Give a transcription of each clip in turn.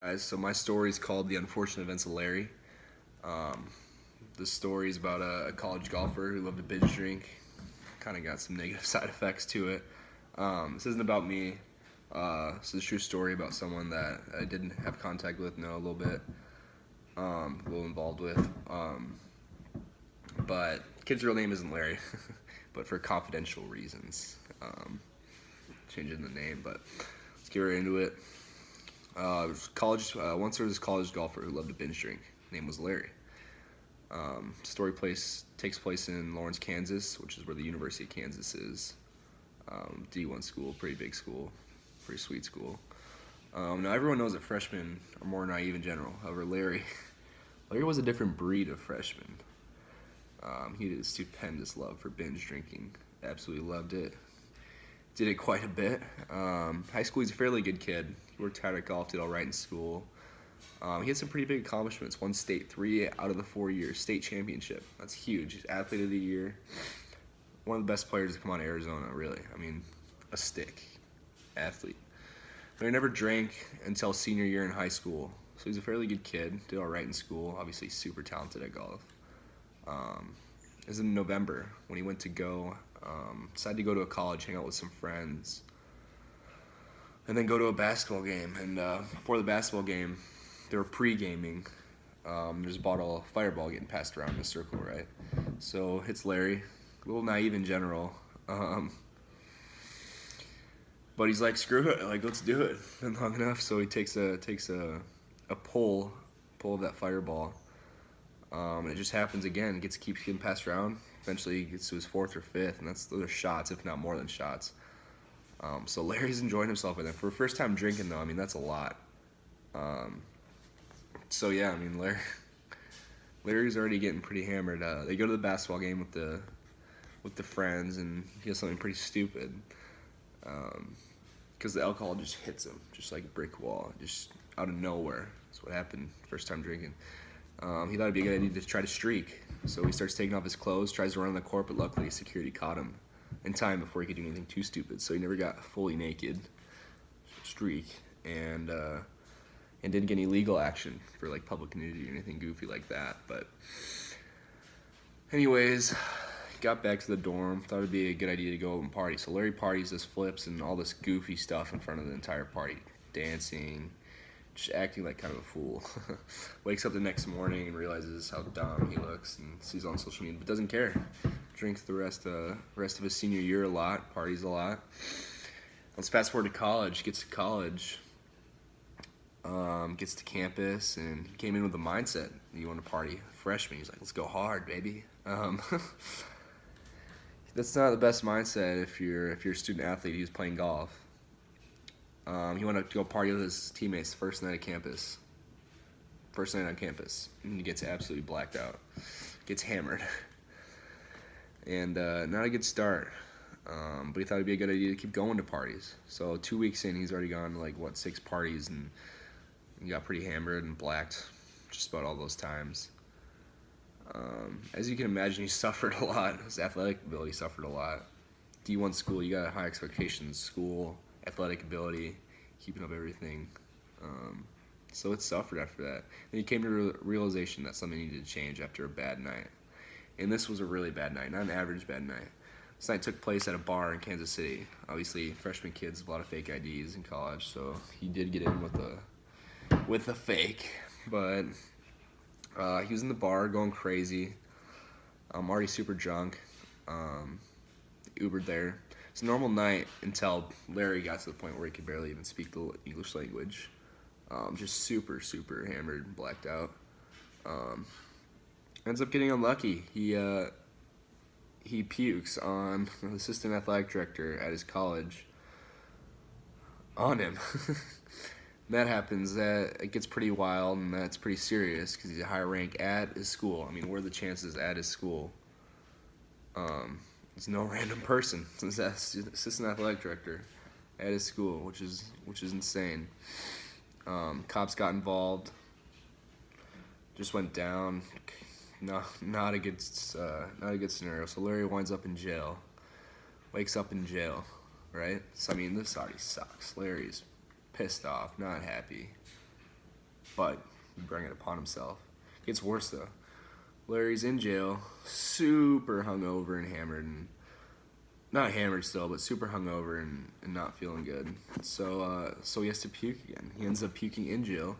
Guys, so my story is called "The Unfortunate Events of Larry." Um, the story is about a college golfer who loved to binge drink. Kind of got some negative side effects to it. This isn't about me. This is a true story about someone that I didn't have contact with, know a little bit, a little involved with. But kid's real name isn't Larry, but for confidential reasons, changing the name. But let's get right into it. Once there was this college golfer who loved to binge drink. Name was Larry. Takes place in Lawrence, Kansas, which is where the University of Kansas is. D1 school, pretty big school, pretty sweet school. Now everyone knows that freshmen are more naive in general. However, Larry was a different breed of freshman. He had a stupendous love for binge drinking. Absolutely loved it. Did it quite a bit. High school, he's a fairly good kid. He worked hard at golf, did all right in school. He had some pretty big accomplishments. Won state 3 out of the 4 years. State championship. That's huge. He's athlete of the year. One of the best players to come out of Arizona, really. I mean, a stick. Athlete. But he never drank until senior year in high school. So he's a fairly good kid. Did all right in school. Obviously super talented at golf. It was in November when he went to decided to go to a college, hang out with some friends, and then go to a basketball game. And before the basketball game, they were pre-gaming. There's a bottle of Fireball getting passed around in a circle, right? So hits Larry, a little naive in general, but he's like, screw it, like let's do it. Been long enough, so he takes a pull of that Fireball. And it just happens again. Keeps getting passed around. Eventually, he gets to his 4th or 5th, and those are shots, if not more than shots. So Larry's enjoying himself with it. For a first time drinking, though, I mean, that's a lot. So yeah, I mean, Larry's already getting pretty hammered. They go to the basketball game with the friends, and he does something pretty stupid. Because the alcohol just hits him, just like a brick wall, just out of nowhere. That's what happened first time drinking. He thought it'd be a good idea to try to streak. So he starts taking off his clothes, tries to run on the court, but luckily security caught him in time before he could do anything too stupid. So he never got fully naked, streak, and didn't get any legal action for like public nudity or anything goofy like that. But anyways, got back to the dorm, thought it'd be a good idea to go and party. So Larry parties, this flips and all this goofy stuff in front of the entire party, dancing, just acting like kind of a fool. Wakes up the next morning and realizes how dumb he looks and sees on social media, but doesn't care. Drinks the rest of his senior year a lot, parties a lot. Let's fast forward to college. Gets to college, gets to campus, and he came in with the mindset that you want to party. Freshman, he's like, let's go hard, baby. That's not the best mindset if you're a student athlete who's playing golf. He wanted to go party with his teammates first night on campus. And he gets absolutely blacked out. Gets hammered. And not a good start. But he thought it'd be a good idea to keep going to parties. So 2 weeks in, he's already gone to 6 parties, and he got pretty hammered and blacked just about all those times. As you can imagine, he suffered a lot. His athletic ability suffered a lot. D1 school, you got high expectations. School, athletic ability, keeping up everything. So it suffered after that. Then he came to the realization that something needed to change after a bad night. And this was a really bad night, not an average bad night. This night took place at a bar in Kansas City. Obviously, freshman kids have a lot of fake IDs in college, so he did get in with the fake. But he was in the bar going crazy. I'm already super drunk. Ubered there. It's a normal night until Larry got to the point where he could barely even speak the English language. Just super, super hammered and blacked out. Ends up getting unlucky. He pukes on the assistant athletic director at his college on him. That happens. It gets pretty wild, and that's pretty serious because he's a high rank at his school. I mean, what are the chances at his school? It's no random person. It's the assistant athletic director at his school, which is insane. Cops got involved. Just went down. No, not a good scenario. So Larry winds up in jail. Wakes up in jail, right? So I mean, this already sucks. Larry's pissed off, not happy. but he brought it upon himself. Gets worse though. Larry's in jail, super hungover and hammered, and not hammered still, but super hungover and not feeling good. So he has to puke again. He ends up puking in jail,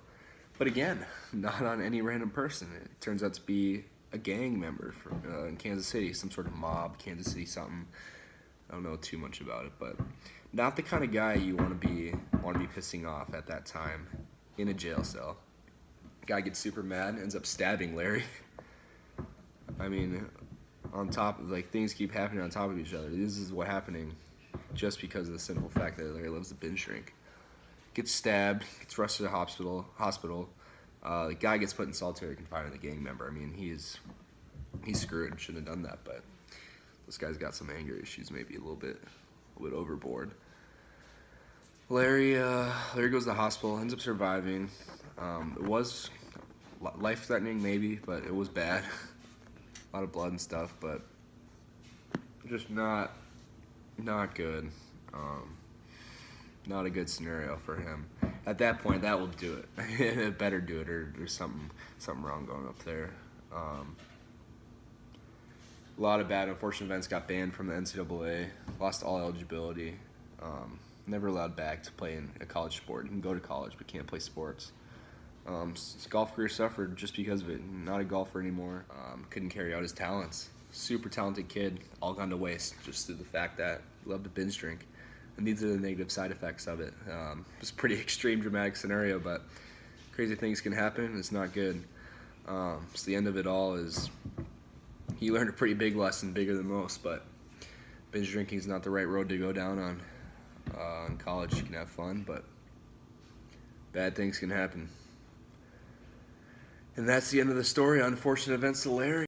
but again, not on any random person. It turns out to be a gang member from in Kansas City, some sort of mob, Kansas City something. I don't know too much about it, but not the kind of guy you want to be pissing off at that time in a jail cell. Guy gets super mad, ends up stabbing Larry. I mean, on top of, like, things keep happening on top of each other. This is what happening just because of the simple fact that Larry loves to binge drink. Gets stabbed, gets rushed to the hospital. The guy gets put in solitary confinement, the gang member. I mean, he's screwed. Shouldn't have done that, but this guy's got some anger issues, maybe a little bit overboard. Larry goes to the hospital, ends up surviving. It was life-threatening, maybe, but it was bad. A lot of blood and stuff, but just not good. Not a good scenario for him. At that point, that will do it. It better do it, or there's something wrong going up there. A lot of bad, unfortunate events. Got banned from the NCAA. Lost all eligibility. Never allowed back to play in a college sport. You can go to college, but can't play sports. His golf career suffered just because of it. Not a golfer anymore. Couldn't carry out his talents. Super talented kid, all gone to waste just through the fact that he loved to binge drink. And these are the negative side effects of it. It's a pretty extreme, dramatic scenario, but crazy things can happen. It's not good. So the end of it all is he learned a pretty big lesson, bigger than most, but binge drinking is not the right road to go down on. In college, you can have fun, but bad things can happen. And that's the end of the story. Unfortunate events to Larry.